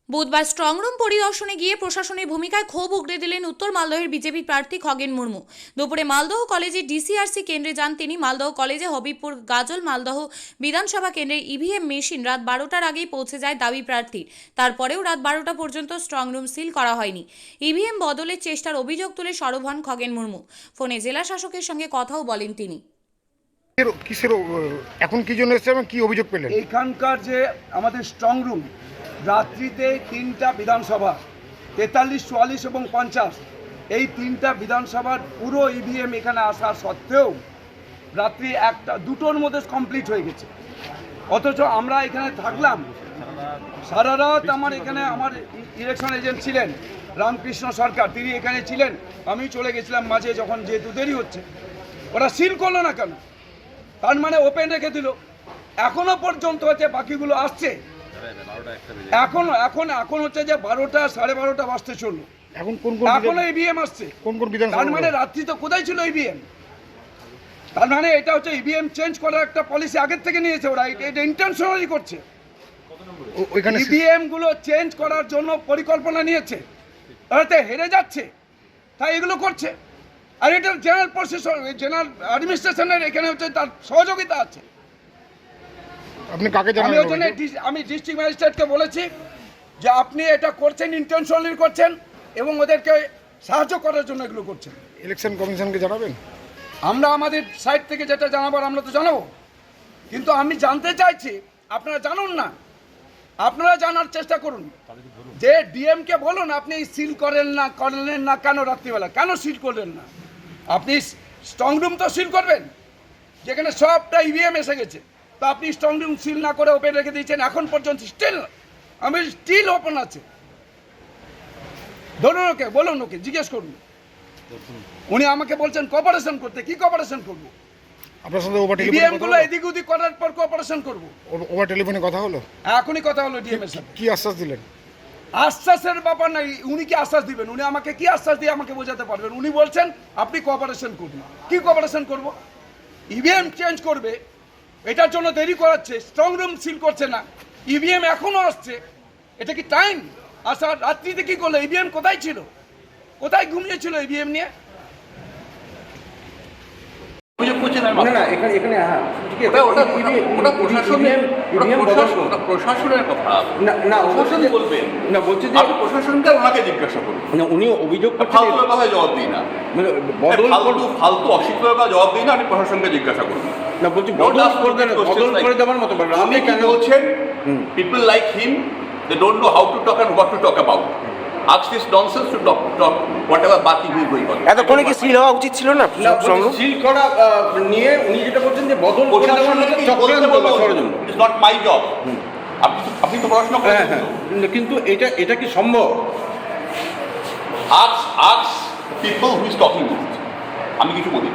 বুধবার স্ট্রংরুম পরিদর্শনে গিয়ে প্রশাসনের ভূমিকায় ক্ষোভ উগড়ে দিলেন উত্তর মালদহের বিজেপি প্রার্থী খগেন মুর্মু। দুপুরে মালদহ কলেজে ডিসিআরসি কেন্দ্রে যান তিনি। মালদহ কলেজে হবিবপুর গাজল মালদহ বিধানসভা কেন্দ্রের ইভিএম মেশিন রাত 12টার আগেই পৌঁছে যায় দাবি প্রার্থীর। তারপরেও রাত 12টা পর্যন্ত স্ট্রংরুম সিল করা হয়নি। ইভিএম বদলের চেষ্টার অভিযোগ তুলে সরব হন খগেন মুর্মু। ফোনে জেলা শাসকের সঙ্গে কথাও বলেন তিনি। এখন কি জন্য এসেছে এবং কি অভিযোগ পেলেন? এইখানকার যে আমাদের স্ট্রং রুম, রাত্রিতে 3টা বিধানসভা 43, 44 এবং 50, এই 3টা বিধানসভার পুরো ইভিএম এখানে আসা সত্ত্বেও রাত্রি 1-2টোর মধ্যে কমপ্লিট হয়ে গেছে। অথচ আমরা এখানে থাকলাম সারা রাত। আমার ইলেকশন এজেন্ট ছিলেন রামকৃষ্ণ সরকার, তিনি এখানে ছিলেন। আমি চলে গেছিলাম মাঝে, যখন যেহেতু দেরি হচ্ছে। ওরা সিল করলো না কেন? তার মানে ওপেন রেখে দিল। এখনো পর্যন্ত হচ্ছে বাকিগুলো আসছে। এখন হচ্ছে যে 12টা 12:30 বাজতে চললো, এখনো ইভিএম আসছে। তার মানে রাত্রি তো কোথায় ছিল ইভিএম? তার মানে এটা হচ্ছে ইভিএম চেঞ্জ করার একটা পলিসি আগের থেকে নিয়েছে ওরা। এটা ইন্টেনশনালি করছে। ইভিএম গুলো চেঞ্জ করার জন্য পরিকল্পনা নিয়েছে, তাতে হেরে যাচ্ছে, তাই এগুলো করছে। আর এটা জেনারেল প্রশাসন, জেনারেল অ্যাডমিনিস্ট্রেশনের এখানে হচ্ছে তার সহযোগিতা আছে। আপনি কাকে জানালেন? আমি ডিস্ট্রিক্ট ম্যাজিস্ট্রেটকে বলেছি যে আপনি এটা করছেন, ইন্টেনশনালি করছেন এবং ওদেরকে সাহায্য করার জন্য এগুলো করছেন। ইলেকশন কমিশনকে জানাবেন? আমরা আমাদের সাইড থেকে যেটা জানাবার আমরা তো জানাবো, কিন্তু আমি জানতে চাইছি আপনারা জানুন না, আপনারা জানার চেষ্টা করুন যে ডিএমকে বলুন আপনি সিল করলেন না কেন? রাত্রিবেলা কেন সিল করলেন না? আপনি স্ট্রং রুম তো সিল করবেন, যেখানে সবটা ইভিএম এসে গেছে। তো আপনি স্ট্রং রুম সিল না করে ওপেন রেখে দিয়েছেন। এখন পর্যন্ত স্টিল ওপেন আছে। ধরুন ওকে, বলুন ওকে, জিজ্ঞেস করুন। উনি আমাকে বলছেন কোঅপারেশন করতে। কি কোঅপারেশন করবো? আপনার সাথে ইভিএম গুলো এদিক ওদিক করার পর কোঅপারেশন করবো। ওভার টেলিফোনে কথা হলো? এখনই কথা হলো ডিএম এর সাথে। কি আশ্বাস দিলেন? আশ্বাসের ব্যাপার নাই। উনি কি আশ্বাস দিবেন? উনি আমাকে কি আশ্বাস দিয়ে আমাকে বোঝাতে পারবেন? উনি বলছেন আপনি কোঅপারেশন করুন। কি কোঅপারেশন করব? ইভিএম চেঞ্জ করবে, এটার জন্য দেরি করাচ্ছে, স্ট্রং রুম সিল করছে না, ইভিএম এখনো আসছে। এটা কি টাইম? আচ্ছা, রাত্রিতে কি করলো? ইভিএম কোথায় ছিল? কোথায় ঘুমিয়েছিল ইভিএম নিয়ে? প্রশাসনের কথা না, প্রশাসন বলবেন না, বলছে যে প্রশাসনকে ওনাকে জিজ্ঞাসা করুন। উনি অভিযোগ ফালতু কথায় জবাব দিই না, ফালতু অশিক্ষিততা জবাব দিই না, আমি প্রশাসনকে জিজ্ঞাসা করুন না। বলছি বদল করে দেওয়ার মতো আপনি কেন বলছেন? People like him, they don't know how to talk and what to talk about. Ask this nonsense to talk whatever বাকি is going on. এতক্ষণে কি সিল হওয়া উচিত ছিল না? সিল করা নিয়ে উনি যেটা বলছেন যে বদল করে দেওয়ার মতো চক্রান্ত বা ষড়যন্ত্র। It is not my job. আপনি তো পড়াশোনা করেছেন, কিন্তু এটা কি সম্ভব? আক্স people who is talking this. আমি কিছু বলি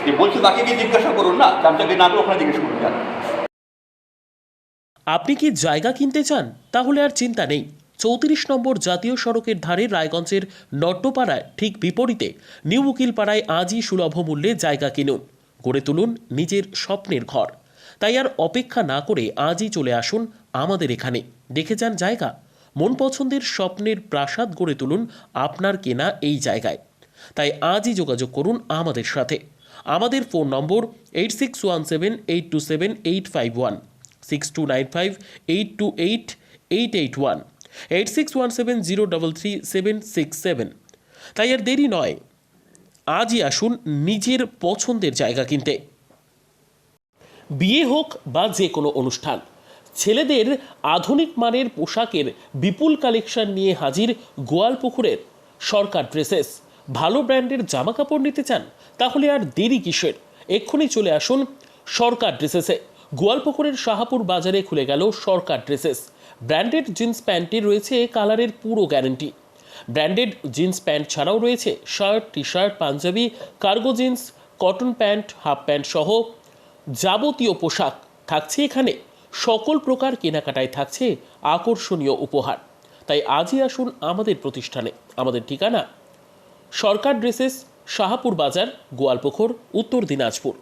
যে বলছে তাকে কি জিজ্ঞাসা করুন না, তাকে না তো ওখানে জিজ্ঞেস করুন। আপনি কি জায়গা কিনতে চান? তাহলে আর চিন্তা নেই। 34 নম্বর জাতীয় সড়কের ধারে রায়গঞ্জের নট্টপাড়ায় ঠিক বিপরীতে নিউ উকিলপাড়ায় আজই সুলভ মূল্যে জায়গা কিনুন, গড়ে তুলুন নিজের স্বপ্নের ঘর। তাই আর অপেক্ষা না করে আজই চলে আসুন আমাদের এখানে, দেখে যান জায়গা। মন পছন্দের স্বপ্নের প্রাসাদ গড়ে তুলুন আপনার কেনা এই জায়গায়। তাই আজই যোগাযোগ করুন আমাদের সাথে। আমাদের ফোন নম্বর 8617827851, 6295828881, 8617033767। তাই আর দেরি নয়, আজই আসুন নিজের পছন্দের জায়গা কিনতে। বিয়ে হোক বা যে কোনো অনুষ্ঠান, ছেলেদের আধুনিক মানের পোশাকের বিপুল কালেকশন নিয়ে হাজির গোয়ালপুকুরের সরকার ড্রেসেস। ভালো ব্র্যান্ডের জামা কাপড় নিতে চান? তাহলে আর দেরি কিসের? এক্ষুনি চলে আসুন সরকার ড্রেসেসে। গোয়ালপুকুরের শাহাপুর বাজারে খুলে গেল সরকার ড্রেসেস। ব্র্যান্ডেড জিন্স প্যান্টে রয়েছে কালারের পুরো গ্যারেন্টি। ব্র্যান্ডেড জিন্স প্যান্ট ছাড়াও রয়েছে shirt, T shirt, panjabi, cargo jeans, cotton pant, half pant সহ যাবতীয় পোশাক থাকছে এখানে। সকল প্রকার কেনাকাটায় থাকছে আকর্ষণীয় উপহার। তাই আজই আসুন আমাদের প্রতিষ্ঠানে। আমাদের ঠিকানা সরকার ড্রেসেস, শাহাপুর বাজার, গোয়ালপুকুর, উত্তর দিনাজপুর।